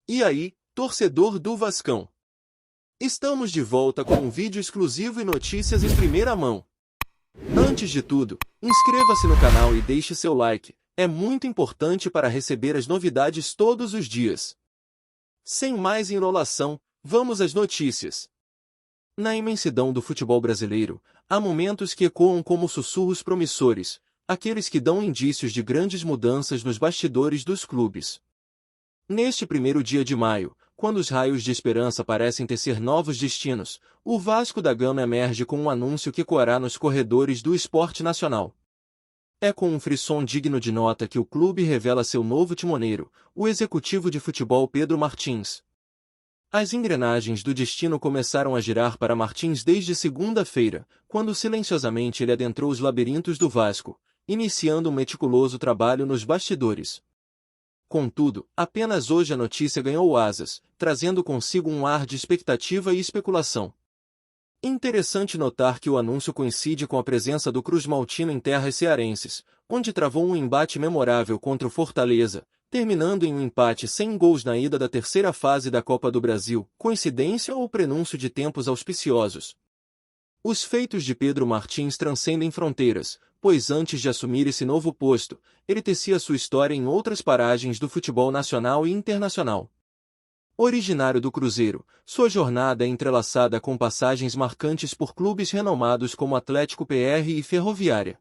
E aí, torcedor do Vascão? Estamos de volta com um vídeo exclusivo e notícias em primeira mão. Antes de tudo, inscreva-se no canal e deixe seu like, é muito importante para receber as novidades todos os dias. Sem mais enrolação, vamos às notícias. Na imensidão do futebol brasileiro, há momentos que ecoam como sussurros promissores, aqueles que dão indícios de grandes mudanças nos bastidores dos clubes. Neste primeiro dia de maio, quando os raios de esperança parecem tecer novos destinos, o Vasco da Gama emerge com um anúncio que ecoará nos corredores do esporte nacional. É com um frisson digno de nota que o clube revela seu novo timoneiro, o executivo de futebol Pedro Martins. As engrenagens do destino começaram a girar para Martins desde segunda-feira, quando silenciosamente ele adentrou os labirintos do Vasco, iniciando um meticuloso trabalho nos bastidores. Contudo, apenas hoje a notícia ganhou asas, trazendo consigo um ar de expectativa e especulação. Interessante notar que o anúncio coincide com a presença do Cruz Maltino em terras cearenses, onde travou um embate memorável contra o Fortaleza, terminando em um empate sem gols na ida da terceira fase da Copa do Brasil, coincidência ou prenúncio de tempos auspiciosos. Os feitos de Pedro Martins transcendem fronteiras, pois antes de assumir esse novo posto, ele tecia sua história em outras paragens do futebol nacional e internacional. Originário do Cruzeiro, sua jornada é entrelaçada com passagens marcantes por clubes renomados como Atlético PR e Ferroviária.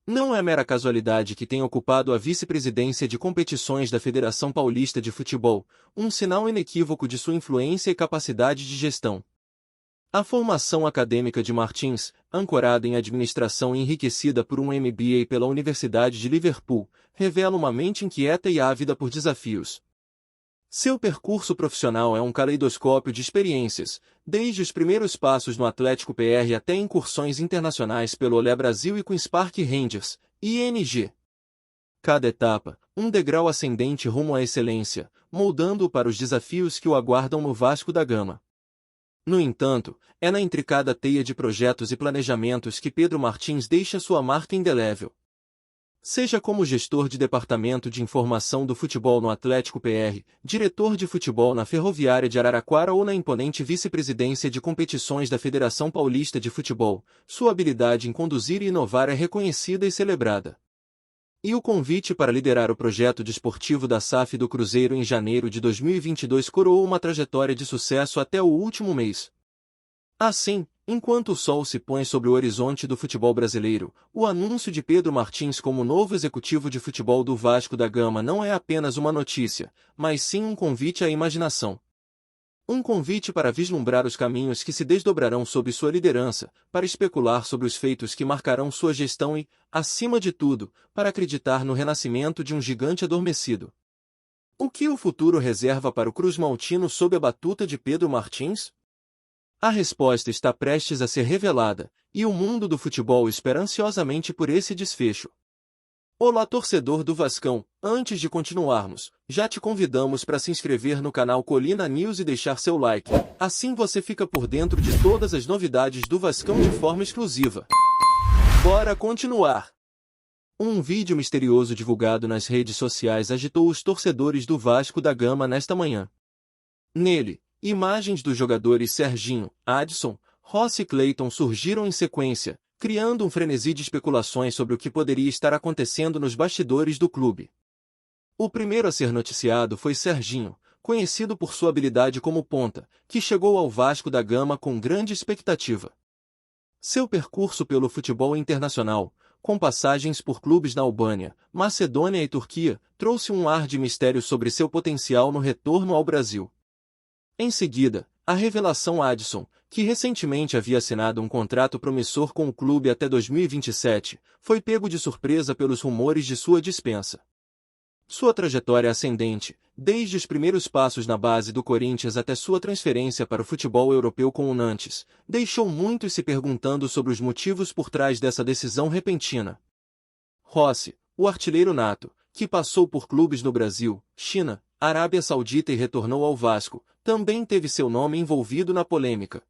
Não é mera casualidade que tenha ocupado a vice-presidência de competições da Federação Paulista de Futebol, um sinal inequívoco de sua influência e capacidade de gestão. A formação acadêmica de Martins, ancorada em administração e enriquecida por um MBA pela Universidade de Liverpool, revela uma mente inquieta e ávida por desafios. Seu percurso profissional é um caleidoscópio de experiências, desde os primeiros passos no Atlético PR até incursões internacionais pelo Olé Brasil e Queen's Park Rangers, ING. Cada etapa, um degrau ascendente rumo à excelência, moldando-o para os desafios que o aguardam no Vasco da Gama. No entanto, é na intricada teia de projetos e planejamentos que Pedro Martins deixa sua marca indelével. Seja como gestor de departamento de informação do futebol no Atlético PR, diretor de futebol na Ferroviária de Araraquara ou na imponente vice-presidência de competições da Federação Paulista de Futebol, sua habilidade em conduzir e inovar é reconhecida e celebrada. E o convite para liderar o projeto desportivo da SAF do Cruzeiro em janeiro de 2022 coroou uma trajetória de sucesso até o último mês. Assim, enquanto o sol se põe sobre o horizonte do futebol brasileiro, o anúncio de Pedro Martins como novo executivo de futebol do Vasco da Gama não é apenas uma notícia, mas sim um convite à imaginação. Um convite para vislumbrar os caminhos que se desdobrarão sob sua liderança, para especular sobre os feitos que marcarão sua gestão e, acima de tudo, para acreditar no renascimento de um gigante adormecido. O que o futuro reserva para o Cruz Maltino sob a batuta de Pedro Martins? A resposta está prestes a ser revelada, e o mundo do futebol espera ansiosamente por esse desfecho. Olá, torcedor do Vascão, antes de continuarmos, já te convidamos para se inscrever no canal Colina News e deixar seu like, assim você fica por dentro de todas as novidades do Vascão de forma exclusiva. Bora continuar! Um vídeo misterioso divulgado nas redes sociais agitou os torcedores do Vasco da Gama nesta manhã. Nele, imagens dos jogadores Serginho, Adson, Rossi e Clayton surgiram em sequência, criando um frenesi de especulações sobre o que poderia estar acontecendo nos bastidores do clube. O primeiro a ser noticiado foi Serginho, conhecido por sua habilidade como ponta, que chegou ao Vasco da Gama com grande expectativa. Seu percurso pelo futebol internacional, com passagens por clubes na Albânia, Macedônia e Turquia, trouxe um ar de mistério sobre seu potencial no retorno ao Brasil. Em seguida, a revelação Adson, que recentemente havia assinado um contrato promissor com o clube até 2027, foi pego de surpresa pelos rumores de sua dispensa. Sua trajetória ascendente, desde os primeiros passos na base do Corinthians até sua transferência para o futebol europeu com o Nantes, deixou muitos se perguntando sobre os motivos por trás dessa decisão repentina. Rossi, o artilheiro nato, que passou por clubes no Brasil, China, Arábia Saudita e retornou ao Vasco, também teve seu nome envolvido na polêmica.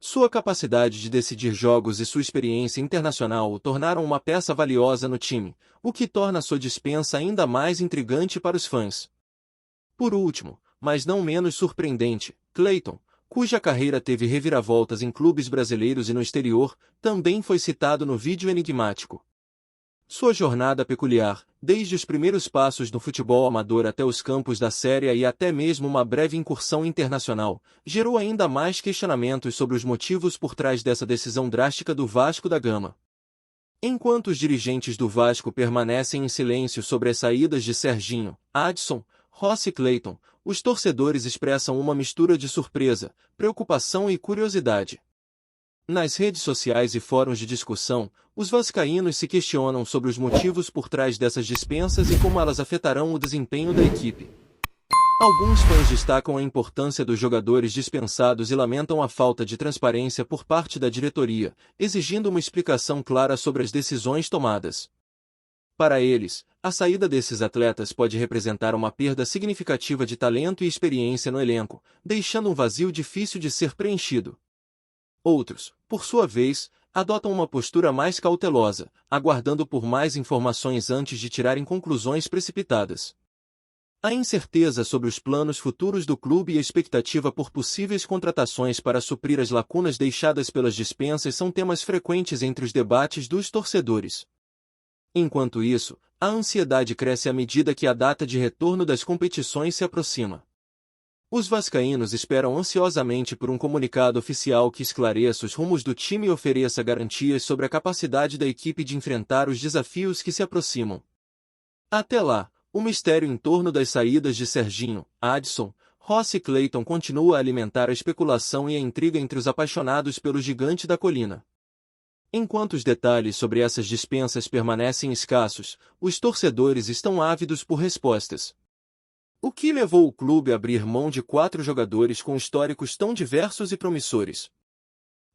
Sua capacidade de decidir jogos e sua experiência internacional o tornaram uma peça valiosa no time, o que torna sua dispensa ainda mais intrigante para os fãs. Por último, mas não menos surpreendente, Clayton, cuja carreira teve reviravoltas em clubes brasileiros e no exterior, também foi citado no vídeo enigmático. Sua jornada peculiar, desde os primeiros passos no futebol amador até os campos da Série A e até mesmo uma breve incursão internacional, gerou ainda mais questionamentos sobre os motivos por trás dessa decisão drástica do Vasco da Gama. Enquanto os dirigentes do Vasco permanecem em silêncio sobre as saídas de Serginho, Adson, Rossi e Clayton, os torcedores expressam uma mistura de surpresa, preocupação e curiosidade. Nas redes sociais e fóruns de discussão, os vascaínos se questionam sobre os motivos por trás dessas dispensas e como elas afetarão o desempenho da equipe. Alguns fãs destacam a importância dos jogadores dispensados e lamentam a falta de transparência por parte da diretoria, exigindo uma explicação clara sobre as decisões tomadas. Para eles, a saída desses atletas pode representar uma perda significativa de talento e experiência no elenco, deixando um vazio difícil de ser preenchido. Outros, por sua vez, adotam uma postura mais cautelosa, aguardando por mais informações antes de tirarem conclusões precipitadas. A incerteza sobre os planos futuros do clube e a expectativa por possíveis contratações para suprir as lacunas deixadas pelas dispensas são temas frequentes entre os debates dos torcedores. Enquanto isso, a ansiedade cresce à medida que a data de retorno das competições se aproxima. Os vascaínos esperam ansiosamente por um comunicado oficial que esclareça os rumos do time e ofereça garantias sobre a capacidade da equipe de enfrentar os desafios que se aproximam. Até lá, o mistério em torno das saídas de Serginho, Adson, Rossi e Clayton continua a alimentar a especulação e a intriga entre os apaixonados pelo gigante da colina. Enquanto os detalhes sobre essas dispensas permanecem escassos, os torcedores estão ávidos por respostas. O que levou o clube a abrir mão de 4 jogadores com históricos tão diversos e promissores?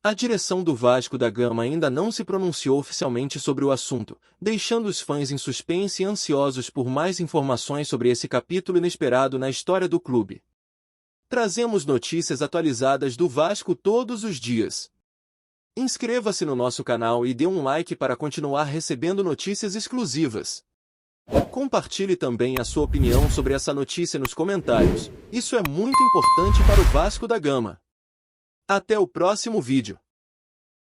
A direção do Vasco da Gama ainda não se pronunciou oficialmente sobre o assunto, deixando os fãs em suspense e ansiosos por mais informações sobre esse capítulo inesperado na história do clube. Trazemos notícias atualizadas do Vasco todos os dias. Inscreva-se no nosso canal e dê um like para continuar recebendo notícias exclusivas. Compartilhe também a sua opinião sobre essa notícia nos comentários, isso é muito importante para o Vasco da Gama. Até o próximo vídeo.